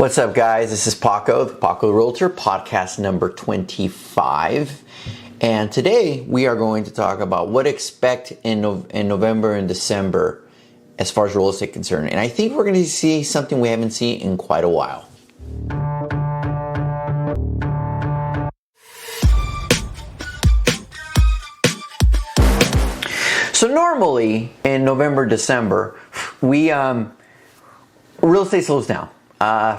What's up, guys? This is Paco, the Paco Realtor, podcast number 25. And today we are going to talk about what to expect in November and December as far as real estate concerned. And I think we're going to see something we haven't seen in quite a while. So normally in November, December, we real estate slows down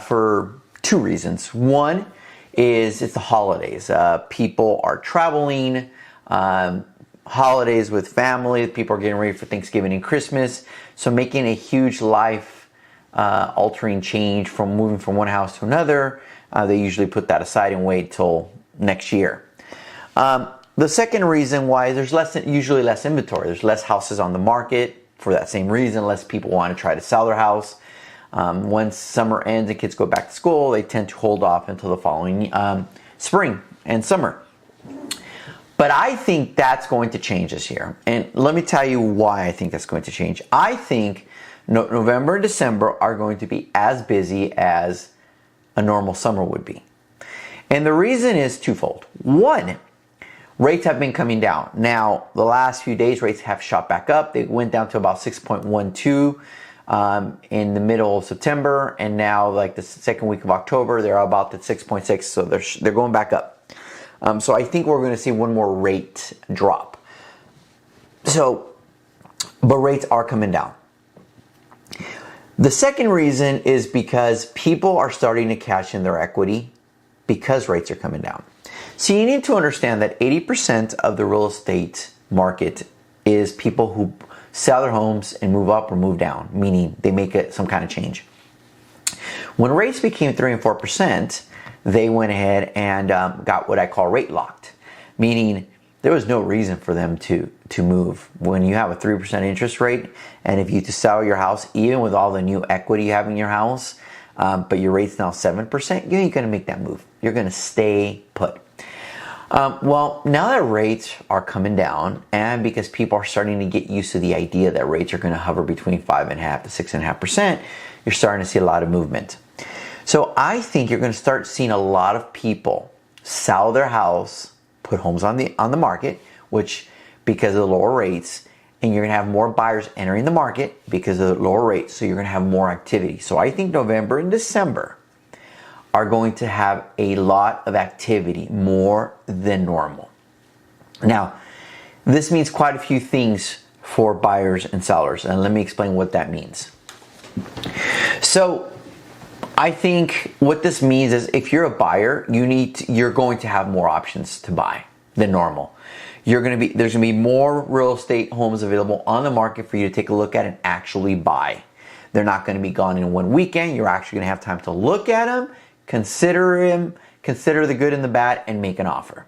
for two reasons. One is it's the holidays. People are traveling, holidays with family. People are getting ready for Thanksgiving and Christmas. So making a huge life altering change from moving from one house to another, they usually put that aside and wait till next year. The second reason why there's usually less inventory. There's less houses on the market for that same reason. Less people want to try to sell their house. Once summer ends and kids go back to school, they tend to hold off until the following spring and summer. But I think that's going to change this year. And let me tell you why I think that's going to change. I think November and December are going to be as busy as a normal summer would be. And the reason is twofold. One, rates have been coming down. Now, the last few days, rates have shot back up. They went down to about 6.12 in the middle of September, and now like the second week of October, they're about at 6.6. So they're going back up. So I think we're going to see one more rate drop. But rates are coming down. The second reason is because people are starting to cash in their equity because rates are coming down. So you need to understand that 80% of the real estate market is people who sell their homes and move up or move down, meaning they make some kind of change. When rates became 3 and 4%, they went ahead and got what I call rate locked, meaning there was no reason for them to move. When you have a 3% interest rate, and if you to sell your house, even with all the new equity you have in your house, but your rate's now 7%, you ain't gonna make that move. You're gonna stay put. Well, now that rates are coming down, and because people are starting to get used to the idea that rates are going to hover between 5.5% to 6.5%, you're starting to see a lot of movement. So I think you're going to start seeing a lot of people sell their house, put homes on the market, which because of the lower rates, and you're going to have more buyers entering the market because of the lower rates. So you're going to have more activity. So I think November and December are going to have a lot of activity, more than normal. Now, this means quite a few things for buyers and sellers, and let me explain what that means. So, I think what this means is if you're a buyer, you're going to have more options to buy than normal. There's going to be more real estate homes available on the market for you to take a look at and actually buy. They're not going to be gone in one weekend. You're actually going to have time to look at them, consider the good and the bad, and make an offer.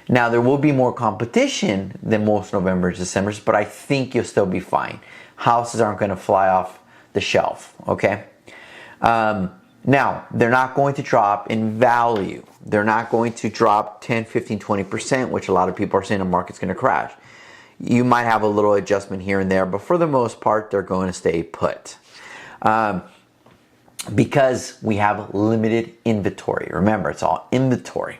Now, there will be more competition than most November and Decembers, but I think you'll still be fine. Houses aren't going to fly off the shelf, okay? Now, they're not going to drop in value. They're not going to drop 10, 15, 20%, which a lot of people are saying the market's going to crash. You might have a little adjustment here and there, but for the most part, they're going to stay put. Because we have limited inventory. Remember, it's all inventory.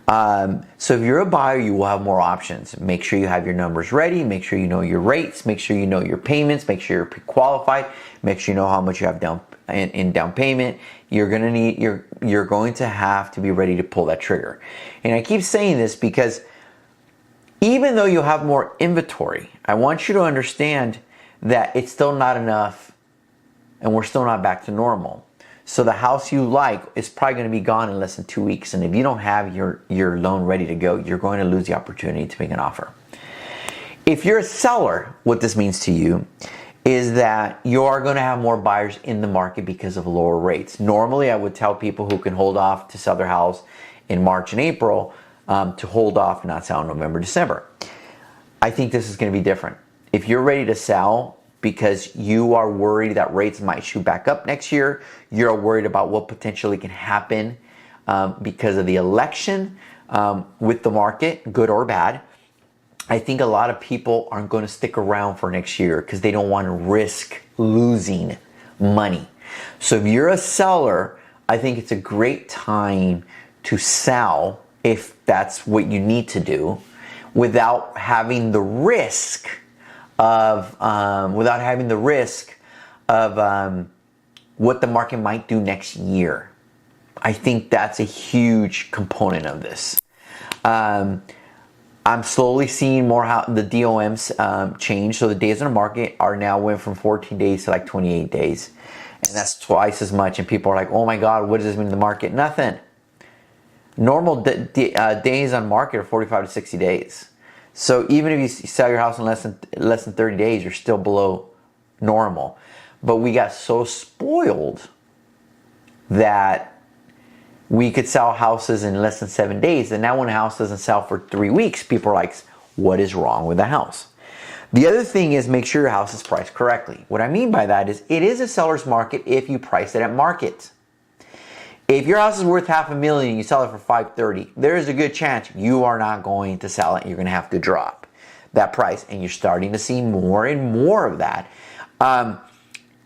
So if you're a buyer, you will have more options. Make sure you have your numbers ready. Make sure you know your rates. Make sure you know your payments. Make sure you're pre-qualified. Make sure you know how much you have down payment. You're going to have to be ready to pull that trigger. And I keep saying this because even though you have more inventory, I want you to understand that it's still not enough, and we're still not back to normal. So the house you like is probably going to be gone in less than 2 weeks. And if you don't have your loan ready to go, you're going to lose the opportunity to make an offer. If you're a seller, what this means to you is that you are going to have more buyers in the market because of lower rates. Normally, I would tell people who can hold off to sell their house in March and April to hold off and not sell in November, December. I think this is going to be different. If you're ready to sell because you are worried that rates might shoot back up next year, you're worried about what potentially can happen because of the election with the market, good or bad, I think a lot of people aren't going to stick around for next year because they don't want to risk losing money. So if you're a seller, I think it's a great time to sell if that's what you need to do, without having the risk of what the market might do next year. I think that's a huge component of this. I'm slowly seeing more how the DOMs change. So the days on the market are now went from 14 days to like 28 days. And that's twice as much. And people are like, oh my God, what does this mean to the market? Nothing. Normal days on market are 45 to 60 days. So even if you sell your house in less than 30 days, you're still below normal. But we got so spoiled that we could sell houses in less than 7 days. And now when a house doesn't sell for 3 weeks, people are like, what is wrong with the house? The other thing is, make sure your house is priced correctly. What I mean by that is, it is a seller's market if you price it at market. If your house is worth $500,000 and you sell it for $530,000, there is a good chance you are not going to sell it. You're going to have to drop that price. And you're starting to see more and more of that.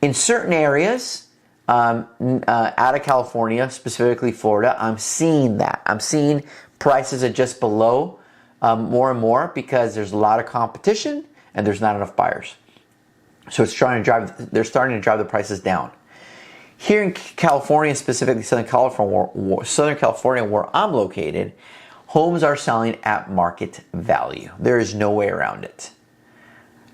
In certain areas, out of California, specifically Florida, I'm seeing that. I'm seeing prices are just below more and more because there's a lot of competition and there's not enough buyers. So they're starting to drive the prices down. Here in California, specifically Southern California, where I'm located, homes are selling at market value. There is no way around it.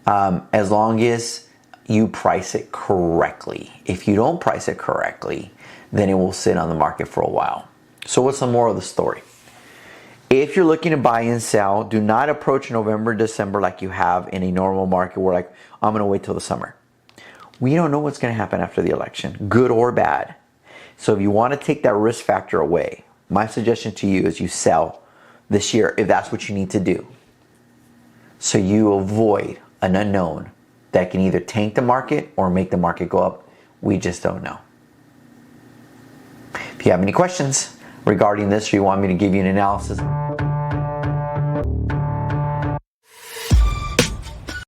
As long as you price it correctly. If you don't price it correctly, then it will sit on the market for a while. So what's the moral of the story? If you're looking to buy and sell, do not approach November, December like you have in a normal market where like, I'm going to wait till the summer. We don't know what's going to happen after the election, good or bad. So if you want to take that risk factor away, my suggestion to you is you sell this year if that's what you need to do. So you avoid an unknown that can either tank the market or make the market go up. We just don't know. If you have any questions regarding this or you want me to give you an analysis,